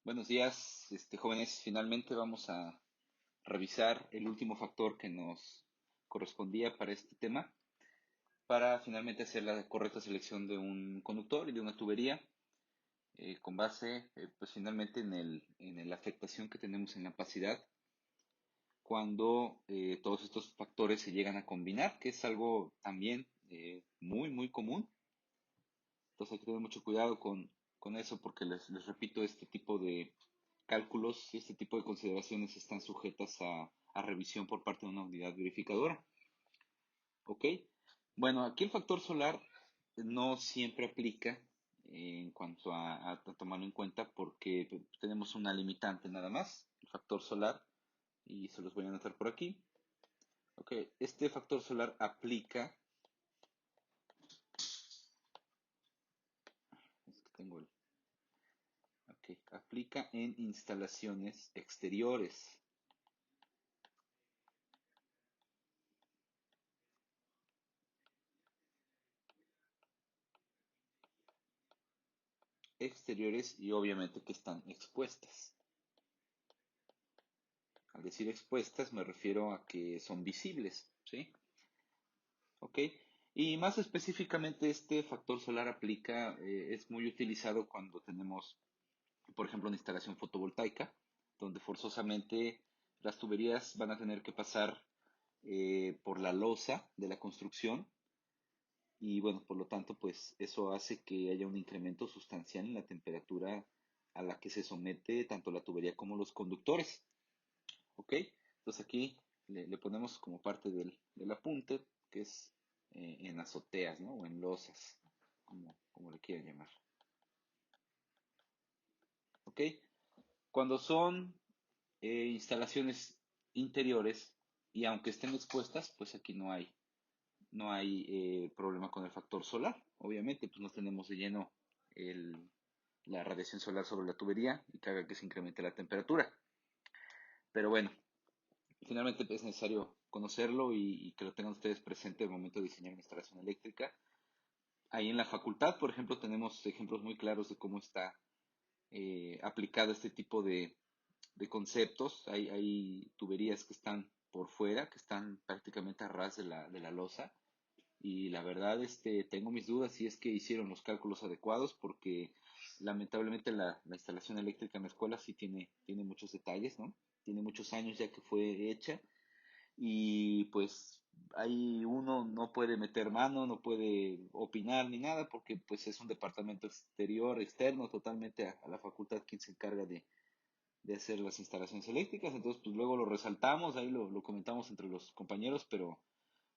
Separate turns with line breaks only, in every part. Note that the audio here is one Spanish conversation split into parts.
Buenos días, jóvenes. Finalmente vamos a revisar el último factor que nos correspondía para este tema, para finalmente hacer la correcta selección de un conductor y de una tubería, con base, pues finalmente en la afectación que tenemos en la opacidad cuando todos estos factores se llegan a combinar, que es algo también muy común. Entonces hay que tener mucho cuidado con eso porque les repito, este tipo de cálculos y este tipo de consideraciones están sujetas a revisión por parte de una unidad verificadora. ¿Ok? Bueno, aquí el factor solar no siempre aplica en cuanto a tomarlo en cuenta porque tenemos una limitante nada más, el factor solar, y se los voy a anotar por aquí. Ok, este factor solar aplica, es que tengo el, ok, aplica en instalaciones exteriores. Exteriores y obviamente que están expuestas. Al decir expuestas me refiero a que son visibles, ¿sí? ¿Ok? Y más específicamente este factor solar aplica, es muy utilizado cuando tenemos, por ejemplo, una instalación fotovoltaica, donde forzosamente las tuberías van a tener que pasar por la losa de la construcción y bueno, por lo tanto, pues eso hace que haya un incremento sustancial en la temperatura a la que se somete tanto la tubería como los conductores. ¿Ok? Entonces aquí le ponemos como parte del apunte, que es en azoteas, ¿no? O en losas, como le quieran llamar. ¿Ok? Cuando son instalaciones interiores y aunque estén expuestas, pues aquí no hay problema con el factor solar. Obviamente, pues no tenemos de lleno el, la radiación solar sobre la tubería y que haga que se incremente la temperatura. Pero bueno, finalmente es necesario conocerlo y que lo tengan ustedes presente al momento de diseñar una instalación eléctrica. Ahí en la facultad, por ejemplo, tenemos ejemplos muy claros de cómo está aplicado este tipo de conceptos. Hay tuberías que están por fuera, que están prácticamente a ras de la losa. Y la verdad, tengo mis dudas si es que hicieron los cálculos adecuados, porque lamentablemente la instalación eléctrica en la escuela sí tiene muchos detalles, ¿no? Tiene muchos años ya que fue hecha y pues ahí uno no puede meter mano, no puede opinar ni nada porque pues es un departamento exterior, externo totalmente a la facultad quien se encarga de hacer las instalaciones eléctricas. Entonces pues luego lo resaltamos, ahí lo comentamos entre los compañeros, pero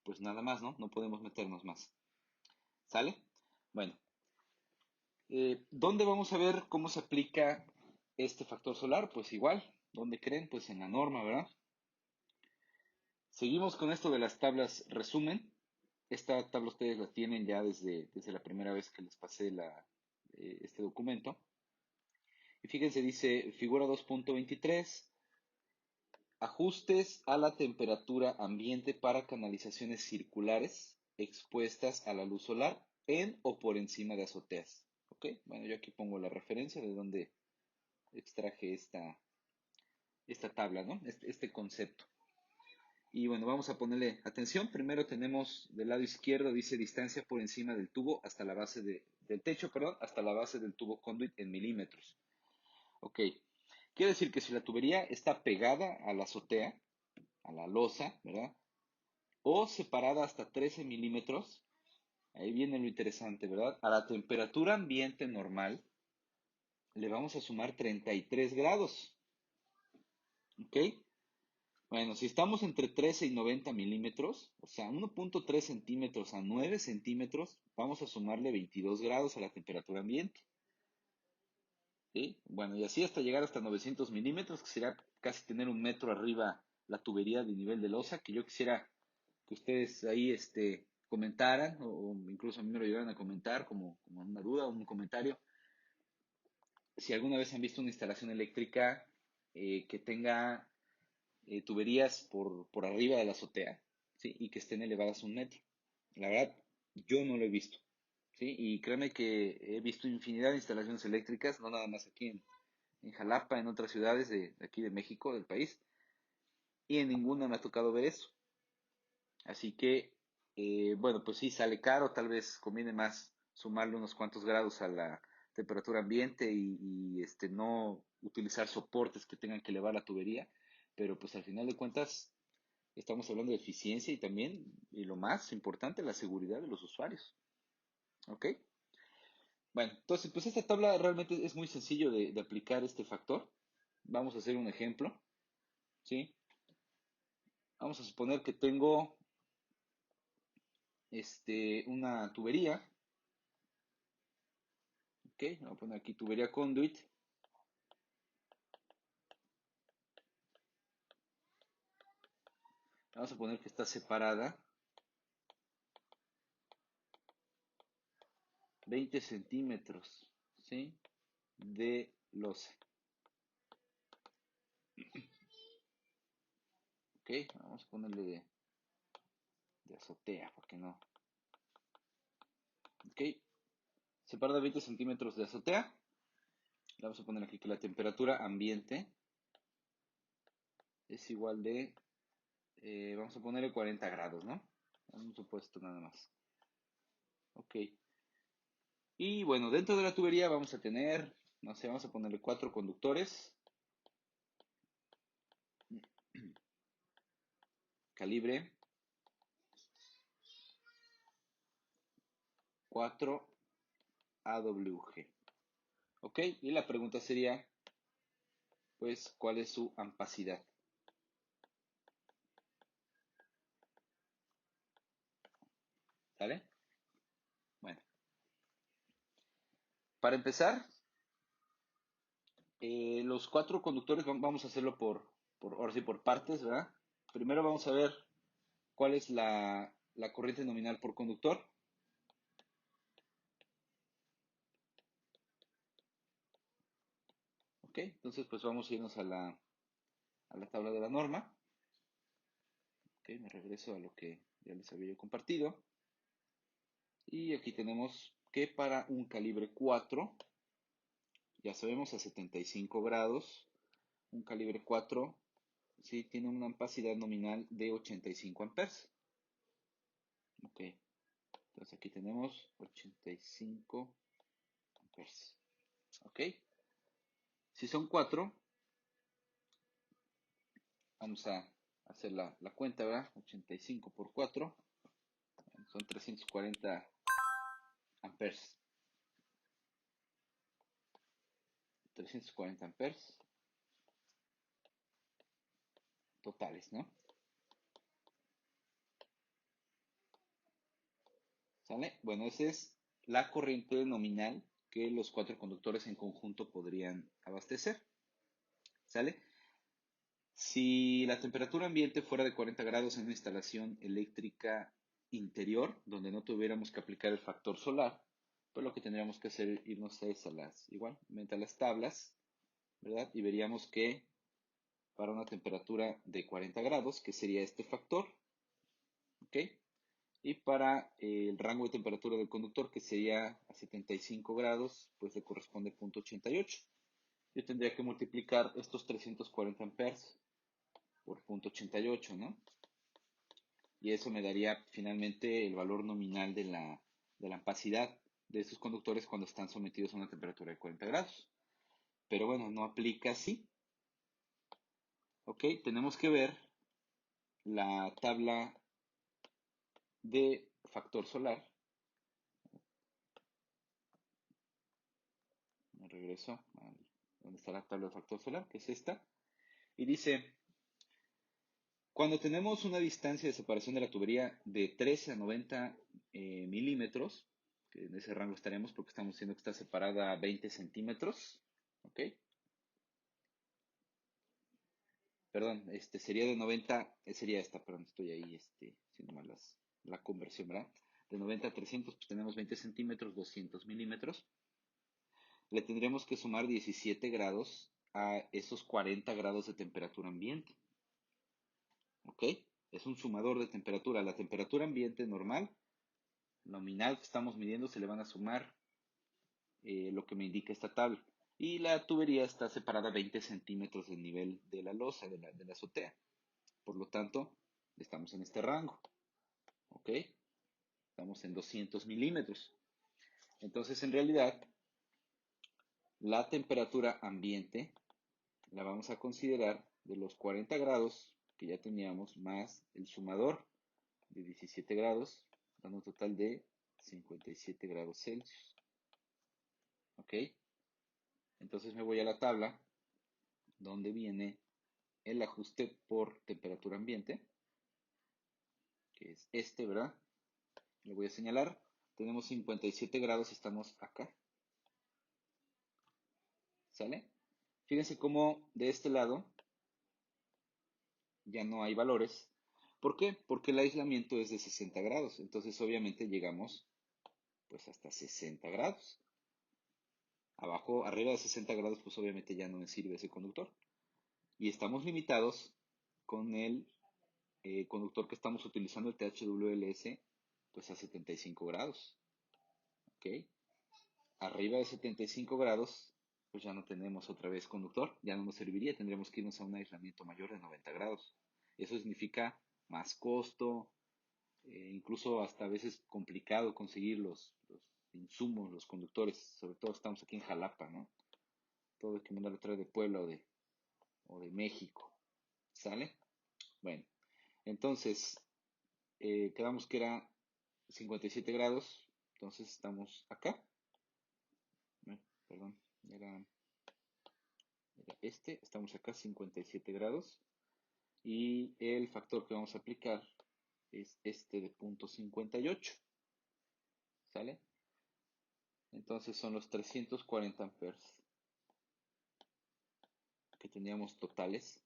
pues nada más, ¿no? No podemos meternos más. ¿Sale? Bueno, ¿dónde vamos a ver cómo se aplica este factor solar? Pues igual, ¿dónde creen? Pues en la norma, ¿verdad? Seguimos con esto de las tablas resumen. Esta tabla ustedes la tienen ya desde la primera vez que les pasé este documento. Y fíjense, dice figura 2.23, ajustes a la temperatura ambiente para canalizaciones circulares expuestas a la luz solar en o por encima de azoteas. ¿Ok? Bueno, yo aquí pongo la referencia de donde extraje esta tabla, ¿no? Este concepto. Y bueno, vamos a ponerle atención. Primero tenemos del lado izquierdo, dice distancia por encima del tubo hasta la base del techo, perdón, hasta la base del tubo conduit en milímetros. Ok. Quiere decir que si la tubería está pegada a la azotea, a la losa, ¿verdad? O separada hasta 13 milímetros, ahí viene lo interesante, ¿verdad? A la temperatura ambiente normal le vamos a sumar 33 grados. ¿Ok? Bueno, si estamos entre 13 y 90 milímetros, o sea, 1.3 centímetros a 9 centímetros, vamos a sumarle 22 grados a la temperatura ambiente. ¿Sí? Bueno, y así hasta llegar hasta 900 milímetros, que será casi tener un metro arriba la tubería de nivel de losa, que yo quisiera que ustedes ahí comentaran, o incluso a mí me lo llegaran a comentar como una duda o un comentario, si alguna vez han visto una instalación eléctrica que tenga tuberías por arriba de la azotea, ¿sí? Y que estén elevadas un metro. La verdad, yo no lo he visto, ¿sí? Y créeme que he visto infinidad de instalaciones eléctricas, no nada más aquí en Jalapa, en otras ciudades de aquí de México, del país, y en ninguna me ha tocado ver eso. Así que, bueno, pues sí, sale caro, tal vez conviene más sumarle unos cuantos grados a la temperatura ambiente y no utilizar soportes que tengan que elevar la tubería, pero pues al final de cuentas estamos hablando de eficiencia y también, y lo más importante, la seguridad de los usuarios. ¿Ok? Bueno, entonces, pues esta tabla realmente es muy sencillo de aplicar este factor. Vamos a hacer un ejemplo, ¿sí? Vamos a suponer que tengo una tubería, ¿ok? Vamos a poner aquí tubería conduit. Vamos a poner que está separada 20 centímetros, ¿sí? De losa, ¿ok? Vamos a ponerle de azotea, porque no, ¿ok? Separada 20 centímetros de azotea. Le vamos a poner aquí que la temperatura ambiente es igual de, vamos a ponerle 40 grados, ¿no? Un supuesto nada más. Ok. Y bueno, dentro de la tubería vamos a tener, no sé, vamos a ponerle 4 conductores, calibre 4 AWG. Ok, y la pregunta sería, pues, ¿cuál es su ampacidad? ¿Sale? Bueno, para empezar, los 4 conductores vamos a hacerlo ahora sí, por partes, ¿verdad? Primero vamos a ver cuál es la corriente nominal por conductor. Ok, entonces pues vamos a irnos a la tabla de la norma. Ok, me regreso a lo que ya les había yo compartido. Y aquí tenemos que para un calibre 4, ya sabemos a 75 grados, un calibre 4, sí, tiene una ampacidad nominal de 85 amperes. Ok, entonces aquí tenemos 85 amperes. Ok, si son 4, vamos a hacer la cuenta, ¿verdad? 85 por 4, son 340 amperes. 340 amperes totales, ¿no? ¿Sale? Bueno, esa es la corriente nominal que los 4 conductores en conjunto podrían abastecer. ¿Sale? Si la temperatura ambiente fuera de 40 grados en una instalación eléctrica interior, donde no tuviéramos que aplicar el factor solar, pues lo que tendríamos que hacer es irnos igualmente a las tablas, ¿verdad? Y veríamos que para una temperatura de 40 grados, que sería este factor, ¿ok? Y para el rango de temperatura del conductor, que sería a 75 grados, pues le corresponde 0.88. Yo tendría que multiplicar estos 340 amperes por 0.88, ¿no? Y eso me daría finalmente el valor nominal de la ampacidad de estos conductores cuando están sometidos a una temperatura de 40 grados. Pero bueno, no aplica así. Ok, tenemos que ver la tabla de factor solar. Me regreso a donde está la tabla de factor solar, que es esta. Y dice, cuando tenemos una distancia de separación de la tubería de 13 a 90 milímetros, que en ese rango estaremos porque estamos diciendo que está separada a 20 centímetros, ¿ok? Perdón, sería de 90, sería esta, perdón, estoy ahí haciendo mal la conversión, ¿verdad? De 90 a 300, pues tenemos 20 centímetros, 200 milímetros. Le tendremos que sumar 17 grados a esos 40 grados de temperatura ambiente. ¿Ok? Es un sumador de temperatura. A la temperatura ambiente normal, nominal que estamos midiendo, se le van a sumar lo que me indica esta tabla. y la tubería está separada 20 centímetros del nivel de la losa, de la azotea. Por lo tanto, estamos en este rango, ¿ok? Estamos en 200 milímetros. Entonces, en realidad, la temperatura ambiente la vamos a considerar de los 40 grados que ya teníamos más el sumador de 17 grados, dando un total de 57 grados Celsius. ¿Ok? Entonces me voy a la tabla donde viene el ajuste por temperatura ambiente, que es este, ¿verdad? Le voy a señalar. Tenemos 57 grados, estamos acá. ¿Sale? Fíjense cómo de este lado ya no hay valores. ¿Por qué? Porque el aislamiento es de 60 grados. Entonces obviamente llegamos pues hasta 60 grados. Abajo, arriba de 60 grados, pues obviamente ya no me sirve ese conductor. Y estamos limitados con el conductor que estamos utilizando, el THWLS, pues a 75 grados. ¿Ok? Arriba de 75 grados, pues ya no tenemos otra vez conductor, ya no nos serviría, tendríamos que irnos a un aislamiento mayor de 90 grados. Eso significa más costo, incluso hasta a veces complicado conseguir los insumos, los conductores, sobre todo estamos aquí en Jalapa, ¿no? Todo hay que mandarlo a traer de Puebla o de México, ¿sale? Bueno, entonces, quedamos que era 57 grados, entonces estamos acá, perdón, era este, estamos acá 57 grados y el factor que vamos a aplicar es este de punto 58, ¿sale? Entonces son los 340 amperes que teníamos totales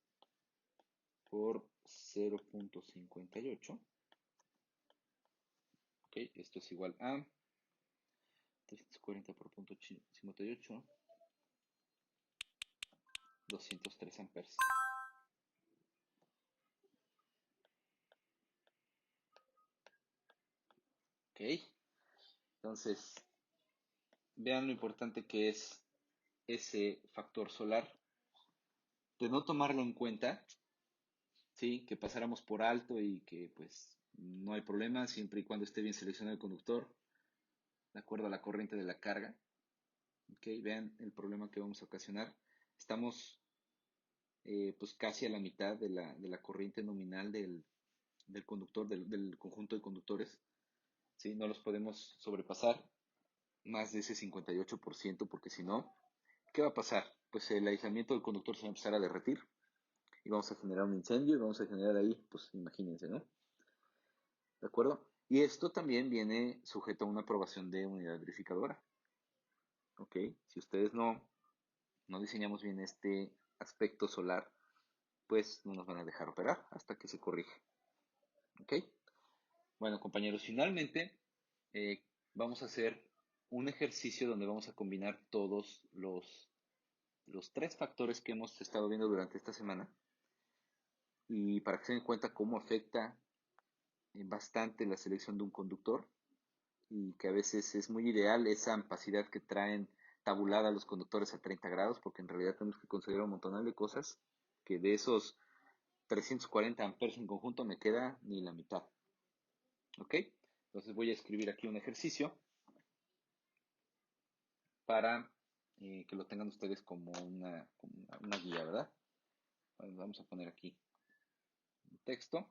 por 0.58. Ok, esto es igual a 340 por punto 58, 203 amperes. Ok, entonces vean lo importante que es ese factor solar. De no tomarlo en cuenta, sí, que pasáramos por alto y que pues no hay problema siempre y cuando esté bien seleccionado el conductor, de acuerdo a la corriente de la carga. Ok, vean el problema que vamos a ocasionar. Estamos pues casi a la mitad de la corriente nominal del conductor, del conjunto de conductores. ¿Sí? No los podemos sobrepasar más de ese 58% porque si no, ¿qué va a pasar? Pues el aislamiento del conductor se va a empezar a derretir y vamos a generar un incendio y vamos a generar ahí, pues imagínense, ¿no? ¿De acuerdo? Y esto también viene sujeto a una aprobación de unidad verificadora. ¿Ok? Si ustedes no diseñamos bien este aspecto solar, pues no nos van a dejar operar hasta que se corrija. ¿Ok? Bueno, compañeros, finalmente vamos a hacer un ejercicio donde vamos a combinar todos los tres factores que hemos estado viendo durante esta semana y para que se den cuenta cómo afecta bastante la selección de un conductor y que a veces es muy ideal esa ampacidad que traen tabulada los conductores a 30 grados, porque en realidad tenemos que considerar un montón de cosas que de esos 340 amperes en conjunto me queda ni la mitad. ¿Ok? Entonces voy a escribir aquí un ejercicio para que lo tengan ustedes como una guía, ¿verdad? Bueno, vamos a poner aquí un texto.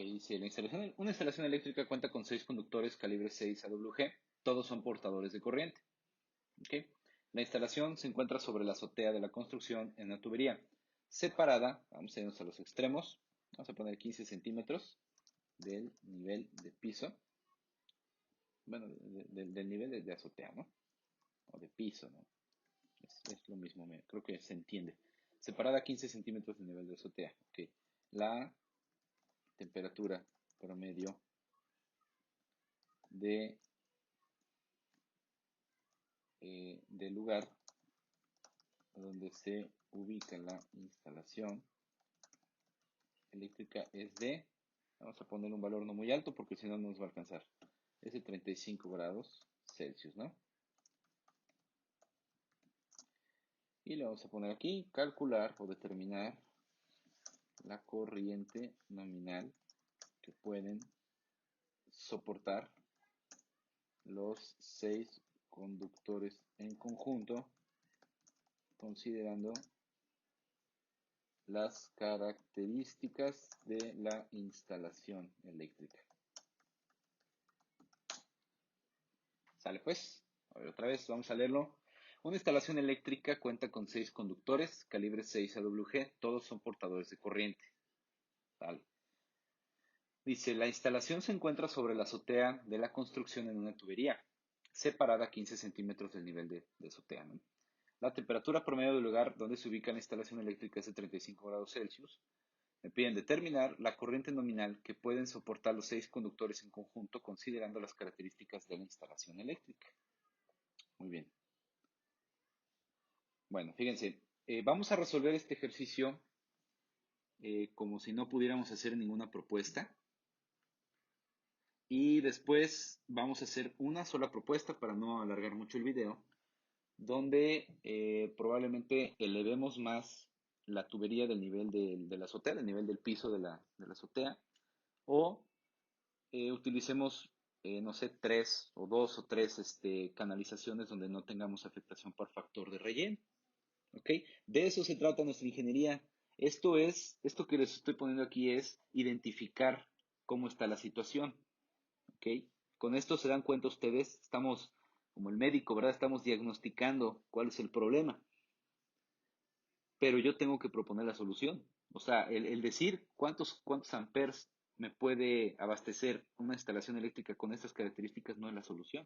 dice una instalación eléctrica cuenta con 6 conductores calibre 6 AWG, todos son portadores de corriente. Ok. La instalación se encuentra sobre la azotea de la construcción en una tubería, separada, vamos a irnos a los extremos, vamos a poner 15 centímetros del nivel de piso, bueno, del nivel de azotea, ¿no? O de piso, ¿no? Es lo mismo, creo que se entiende. Separada a 15 centímetros del nivel de azotea. Ok. La temperatura promedio de, del lugar donde se ubica la instalación eléctrica es de, vamos a poner un valor no muy alto porque si no nos va a alcanzar, es de 35 grados Celsius, ¿no? Y le vamos a poner aquí, calcular o determinar la corriente nominal que pueden soportar los 6 conductores en conjunto, considerando las características de la instalación eléctrica. Sale pues, a ver otra vez, vamos a leerlo. Una instalación eléctrica cuenta con 6 conductores, calibre 6 AWG, todos son portadores de corriente. Vale. Dice, la instalación se encuentra sobre la azotea de la construcción en una tubería, separada a 15 centímetros del nivel de azotea, ¿no? La temperatura promedio del lugar donde se ubica la instalación eléctrica es de 35 grados Celsius. Me piden determinar la corriente nominal que pueden soportar los 6 conductores en conjunto, considerando las características de la instalación eléctrica. Muy bien. Bueno, fíjense, vamos a resolver este ejercicio como si no pudiéramos hacer ninguna propuesta. Y después vamos a hacer una sola propuesta para no alargar mucho el video, donde probablemente elevemos más la tubería del nivel de la azotea, del nivel del piso de la azotea, o utilicemos, no sé, 2 o 3 canalizaciones donde no tengamos afectación por factor de relleno. ¿Ok? De eso se trata nuestra ingeniería. Esto que les estoy poniendo aquí es identificar cómo está la situación. ¿Ok? Con esto se dan cuenta ustedes, estamos, como el médico, ¿verdad? Estamos diagnosticando cuál es el problema. Pero yo tengo que proponer la solución. O sea, el decir cuántos amperes me puede abastecer una instalación eléctrica con estas características no es la solución.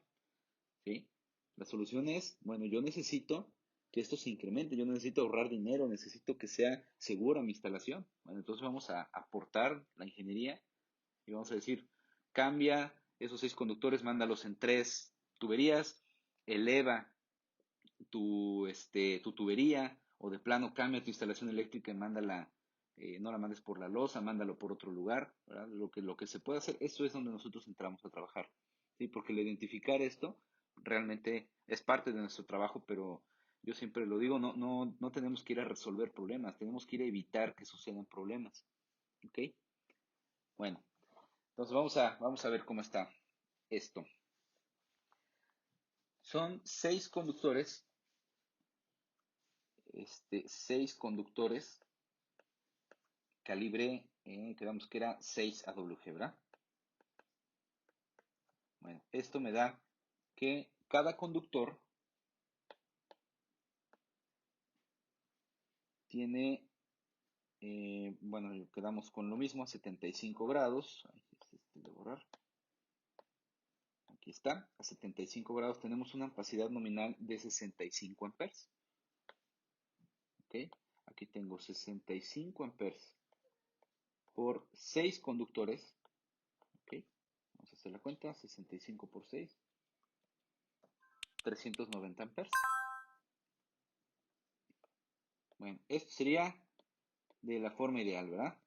¿Sí? La solución es, bueno, yo necesito que esto se incremente, yo necesito ahorrar dinero, necesito que sea segura mi instalación. Bueno, entonces vamos a aportar la ingeniería y vamos a decir, cambia esos 6 conductores, mándalos en 3 tuberías, eleva tu tubería o de plano cambia tu instalación eléctrica y mándala, no la mandes por la losa, mándalo por otro lugar, ¿verdad? Lo que se puede hacer, eso es donde nosotros entramos a trabajar, ¿sí? Porque el identificar esto realmente es parte de nuestro trabajo, pero yo siempre lo digo, no tenemos que ir a resolver problemas, tenemos que ir a evitar que sucedan problemas, ¿ok? Bueno, entonces vamos a ver cómo está esto. Son 6 conductores, 6 conductores calibre, quedamos que era 6 AWG, ¿verdad? Bueno, esto me da que cada conductor tiene, bueno, quedamos con lo mismo, a 75 grados. Ahí es de borrar. Aquí está, a 75 grados tenemos una capacidad nominal de 65 amperes. ¿Ok? Aquí tengo 65 amperes por 6 conductores. ¿Ok? Vamos a hacer la cuenta, 65 por 6, 390 amperes. Bueno, esto sería de la forma ideal, ¿verdad?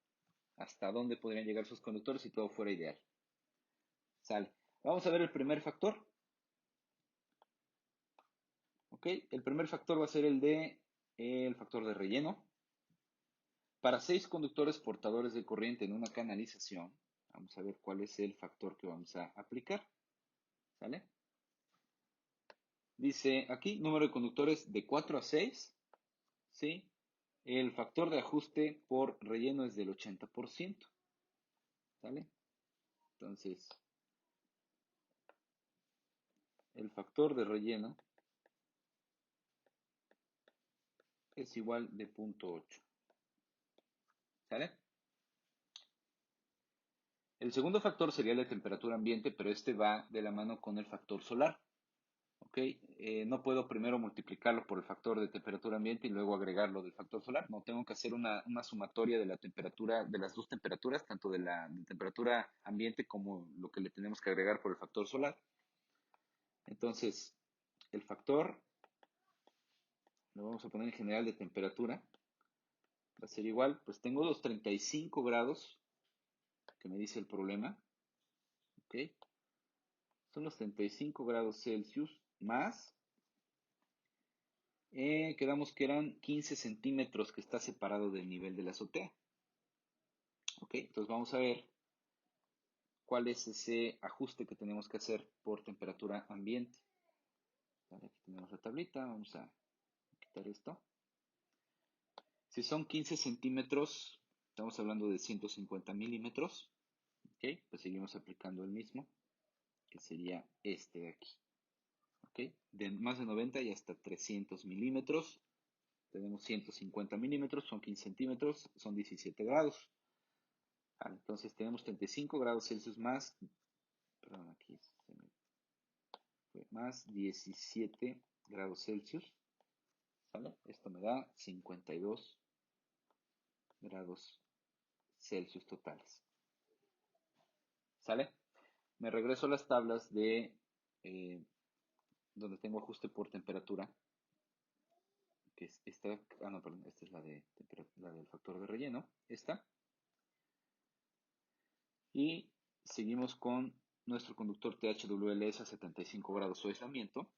Hasta dónde podrían llegar sus conductores si todo fuera ideal. Sale. Vamos a ver el primer factor. ¿Ok? El primer factor va a ser el factor de relleno. Para 6 conductores portadores de corriente en una canalización, vamos a ver cuál es el factor que vamos a aplicar. ¿Sale? Dice aquí, número de conductores de 4 a 6. ¿Sí? El factor de ajuste por relleno es del 80%. ¿Sale? Entonces, el factor de relleno es igual de 0.8. ¿Sale? El segundo factor sería la temperatura ambiente, pero este va de la mano con el factor solar. ¿Ok? No puedo primero multiplicarlo por el factor de temperatura ambiente y luego agregarlo del factor solar. No, tengo que hacer una sumatoria de la temperatura, de las dos temperaturas, tanto de la temperatura ambiente como lo que le tenemos que agregar por el factor solar. Entonces, el factor, lo vamos a poner en general de temperatura, va a ser igual, pues tengo los 35 grados que me dice el problema, ¿ok? Son los 35 grados Celsius más, quedamos que eran 15 centímetros que está separado del nivel de la azotea. Ok, entonces vamos a ver cuál es ese ajuste que tenemos que hacer por temperatura ambiente. Vale, aquí tenemos la tablita, vamos a quitar esto. Si son 15 centímetros, estamos hablando de 150 milímetros. Ok, pues seguimos aplicando el mismo, que sería este de aquí. Ok, de más de 90 y hasta 300 milímetros. Tenemos 150 milímetros, son 15 centímetros, son 17 grados. Vale, entonces tenemos 35 grados Celsius más, perdón, aquí se me fue, más 17 grados Celsius. ¿Sale? Esto me da 52 grados Celsius totales. ¿Sale? Me regreso a las tablas de donde tengo ajuste por temperatura, que es esta, no, perdón, esta es la del factor de relleno, esta. Y seguimos con nuestro conductor THWLS a 75 grados su aislamiento.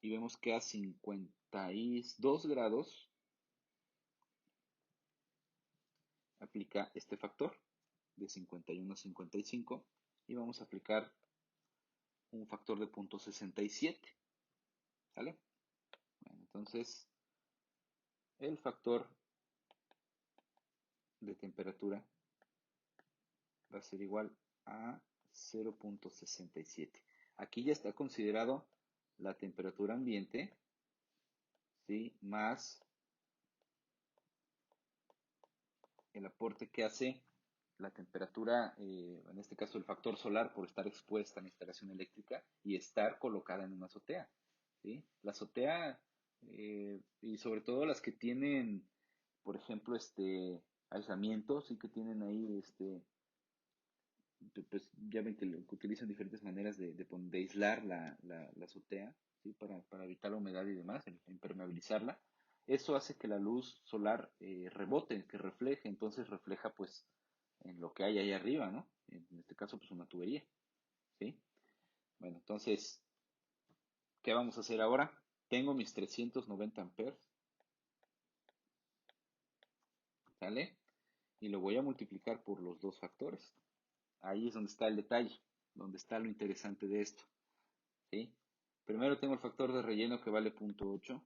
Y vemos que a 52 grados aplica este factor de 51 a 55 y vamos a aplicar un factor de 0.67. ¿Sale? Bueno, entonces el factor de temperatura va a ser igual a 0.67. Aquí ya está considerado la temperatura ambiente, ¿sí? Más el aporte que hace la temperatura, en este caso el factor solar, por estar expuesta a la instalación eléctrica y estar colocada en una azotea. ¿Sí? La azotea, y sobre todo las que tienen, por ejemplo, aislamiento, sí que tienen ahí, pues ya ven que utilizan diferentes maneras de aislar la azotea, ¿sí? Para evitar la humedad y demás, impermeabilizarla. Eso hace que la luz solar rebote, que refleje, entonces refleja pues en lo que hay ahí arriba, ¿no? En este caso pues una tubería, ¿sí? Bueno, entonces, ¿qué vamos a hacer ahora? Tengo mis 390 amperes, ¿sale? Y lo voy a multiplicar por los dos factores. Ahí es donde está el detalle, donde está lo interesante de esto, ¿sí? Primero tengo el factor de relleno que vale 0.8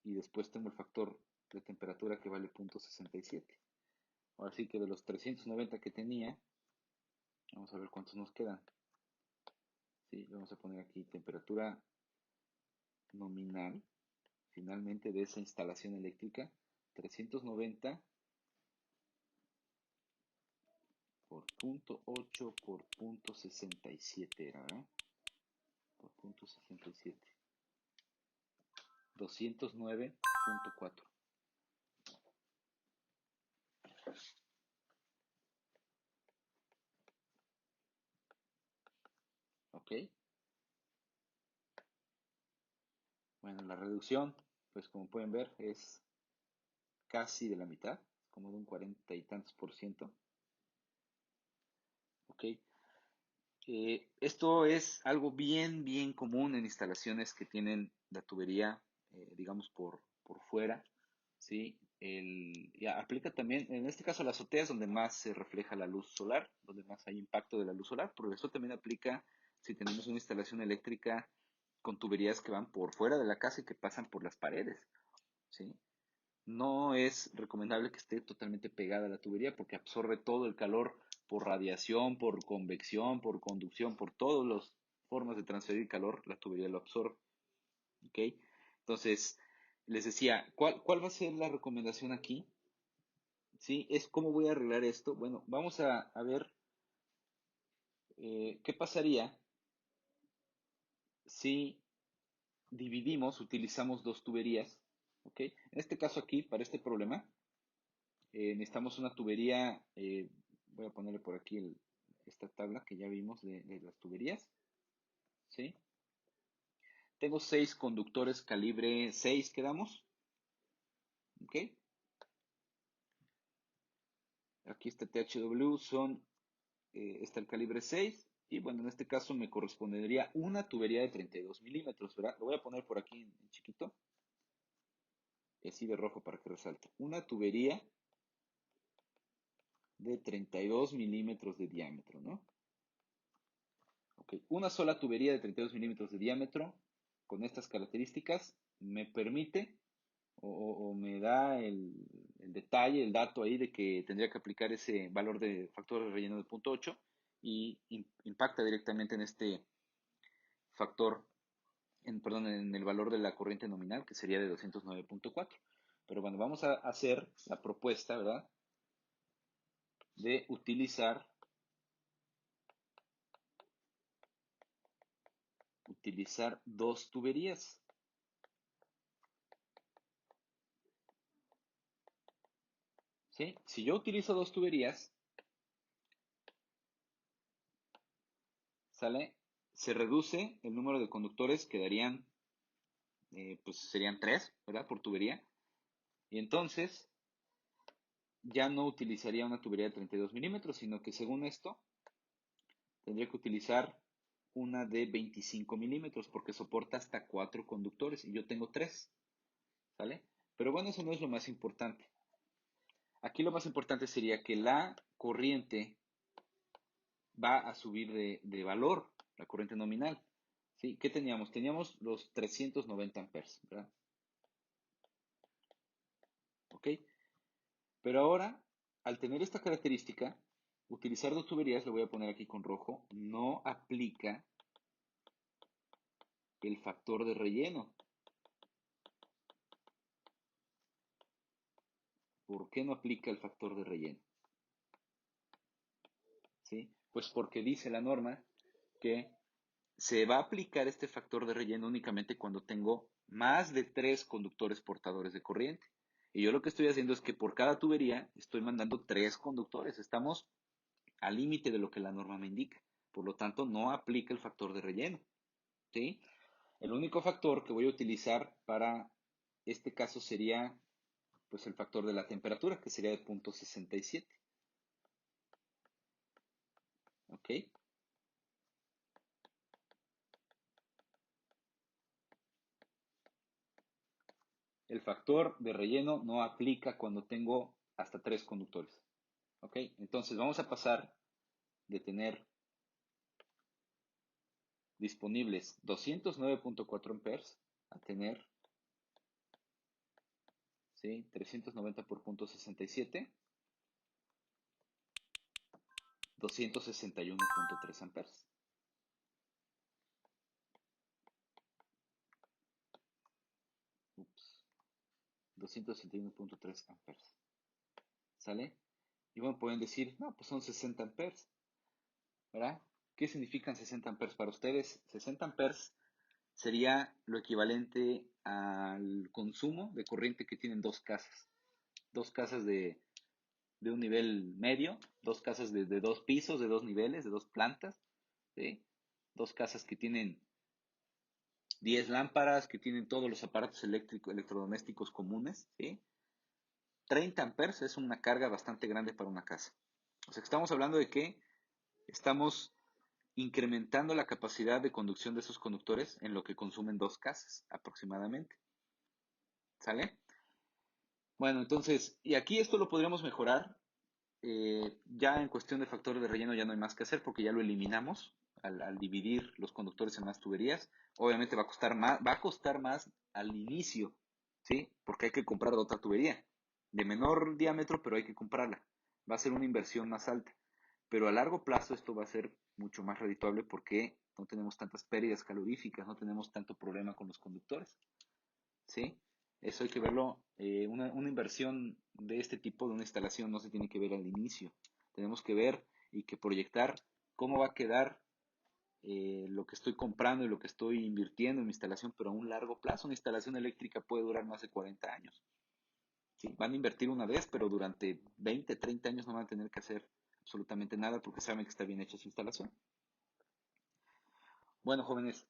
y después tengo el factor de temperatura que vale 0.67. Ahora sí que de los 390 que tenía, vamos a ver cuántos nos quedan. Sí, vamos a poner aquí temperatura nominal, finalmente de esa instalación eléctrica, 390 por 0.8 por 0.67 era, ¿verdad? Por 0.67. 209.4. ¿Ok? Bueno, la reducción, pues como pueden ver, es casi de la mitad, como de un 40 y tantos por ciento. ¿Ok? Esto es algo bien, bien común en instalaciones que tienen la tubería, digamos, por fuera, ¿sí? Ya aplica también, en este caso, las azoteas donde más se refleja la luz solar, donde más hay impacto de la luz solar, pero eso también aplica si tenemos una instalación eléctrica con tuberías que van por fuera de la casa y que pasan por las paredes, ¿sí? no es recomendable que esté totalmente pegada a la tubería porque absorbe todo el calor por radiación, por convección, por conducción, por todas las formas de transferir calor, la tubería lo absorbe. ¿Ok? Entonces, les decía, ¿cuál va a ser la recomendación aquí? ¿Sí? Es cómo voy a arreglar esto. Bueno, vamos a ver qué pasaría si dividimos, utilizamos dos tuberías. ¿Ok? En este caso aquí, para este problema, necesitamos una tubería, voy a ponerle por aquí esta tabla que ya vimos de las tuberías. ¿Sí? Tengo 6 conductores calibre 6, ¿quedamos? ¿Ok? Aquí está THW, está el calibre 6 y bueno, en este caso me correspondería una tubería de 32 milímetros, ¿verdad? Lo voy a poner por aquí en chiquito, y así de rojo para que resalte. Una tubería de 32 milímetros de diámetro, ¿no? Ok, una sola tubería de 32 milímetros de diámetro con estas características me permite o me da el detalle, el dato ahí de que tendría que aplicar ese valor de factor de relleno de 0.8 y impacta directamente en este factor, perdón, en el valor de la corriente nominal, que sería de 209.4. Pero bueno, vamos a hacer la propuesta, ¿verdad? De utilizar dos tuberías. ¿Sí? Si yo utilizo dos tuberías, ¿sale? Se reduce el número de conductores, quedarían, pues serían tres, ¿verdad? Por tubería. Y entonces ya no utilizaría una tubería de 32 milímetros, sino que según esto, tendría que utilizar una de 25 milímetros porque soporta hasta 4 conductores y yo tengo 3, ¿sale? Pero bueno, eso no es lo más importante. Aquí lo más importante sería que la corriente va a subir de valor, la corriente nominal. ¿Sí? ¿Qué teníamos? Teníamos los 390 amperes, ¿verdad? ¿Ok? Pero ahora, al tener esta característica, utilizar dos tuberías, lo voy a poner aquí con rojo, no aplica el factor de relleno. ¿Por qué no aplica el factor de relleno? ¿Sí? Pues porque dice la norma que se va a aplicar este factor de relleno únicamente cuando tengo más de 3 conductores portadores de corriente. Y yo lo que estoy haciendo es que por cada tubería estoy mandando 3 conductores. Estamos al límite de lo que la norma me indica. Por lo tanto, no aplica el factor de relleno. ¿Sí? El único factor que voy a utilizar para este caso sería pues el factor de la temperatura, que sería de 0.67. ¿Ok? El factor de relleno no aplica cuando tengo hasta 3 conductores. ¿Ok? Entonces vamos a pasar de tener disponibles 209.4 amperes a tener, ¿sí? 390 por 0.67, 261.3 amperes. Ups, 261.3 amperes. ¿Sale? Y bueno, pueden decir, no, pues son 60 amperes, ¿verdad? ¿Qué significan 60 amperes para ustedes? 60 amperes sería lo equivalente al consumo de corriente que tienen dos casas. Dos casas de un nivel medio, dos casas de 2 pisos, de 2 niveles, de 2 plantas, ¿sí? Dos casas que tienen 10 lámparas, que tienen todos los aparatos eléctricos, electrodomésticos comunes, ¿sí? 30 amperes es una carga bastante grande para una casa. O sea que estamos hablando de que estamos incrementando la capacidad de conducción de esos conductores en lo que consumen dos casas aproximadamente. ¿Sale? Bueno, entonces, y aquí esto lo podríamos mejorar. Ya en cuestión de factores de relleno ya no hay más que hacer porque ya lo eliminamos al dividir los conductores en más tuberías. Obviamente va a costar más al inicio ¿sí? Porque hay que comprar otra tubería de menor diámetro, pero hay que comprarla. Va a ser una inversión más alta. Pero a largo plazo esto va a ser mucho más redituable porque no tenemos tantas pérdidas caloríficas, no tenemos tanto problema con los conductores, ¿sí? Eso hay que verlo. Una inversión de este tipo, de una instalación, no se tiene que ver al inicio. Tenemos que ver y que proyectar cómo va a quedar lo que estoy comprando y lo que estoy invirtiendo en mi instalación, pero a un largo plazo. Una instalación eléctrica puede durar más de 40 años. ¿Sí? Van a invertir una vez, pero durante 20, 30 años no van a tener que hacer absolutamente nada porque saben que está bien hecha su instalación. Bueno, jóvenes,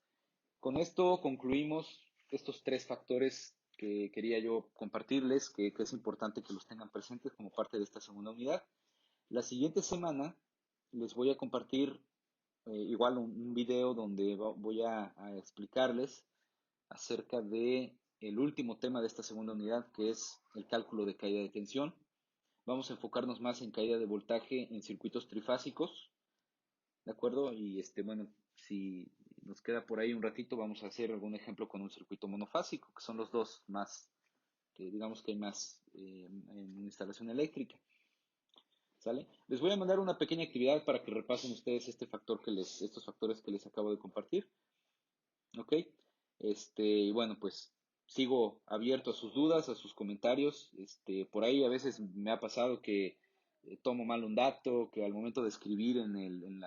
con esto concluimos estos tres factores que quería yo compartirles, que es importante que los tengan presentes como parte de esta segunda unidad. La siguiente semana les voy a compartir igual un video donde voy a explicarles acerca de el último tema de esta segunda unidad, que es el cálculo de caída de tensión. Vamos a enfocarnos más en caída de voltaje en circuitos trifásicos, ¿de acuerdo? Y bueno, si nos queda por ahí un ratito, vamos a hacer algún ejemplo con un circuito monofásico, que son los dos más, que digamos que hay más en instalación eléctrica. ¿Sale? Les voy a mandar una pequeña actividad para que repasen ustedes estos factores que les acabo de compartir. ¿Ok? Y bueno, pues sigo abierto a sus dudas, a sus comentarios. Por ahí a veces me ha pasado que tomo mal un dato, que al momento de escribir en el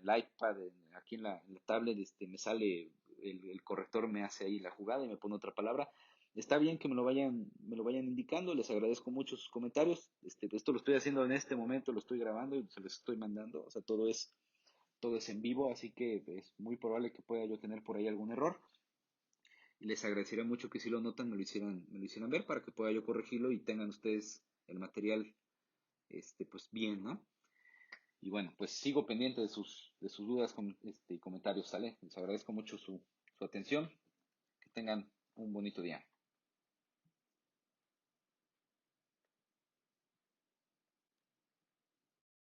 iPad, aquí en la tablet, me sale, el corrector me hace ahí la jugada y me pone otra palabra. Está bien que me lo vayan indicando, les agradezco mucho sus comentarios. Esto lo estoy haciendo en este momento, lo estoy grabando y se los estoy mandando. O sea, todo es en vivo, así que es muy probable que pueda yo tener por ahí algún error. Y les agradecería mucho que si lo notan me lo hicieran ver para que pueda yo corregirlo y tengan ustedes el material, pues bien, ¿no? Y bueno, pues sigo pendiente de sus dudas y comentarios, ¿sale? Les agradezco mucho su atención. Que tengan un bonito día.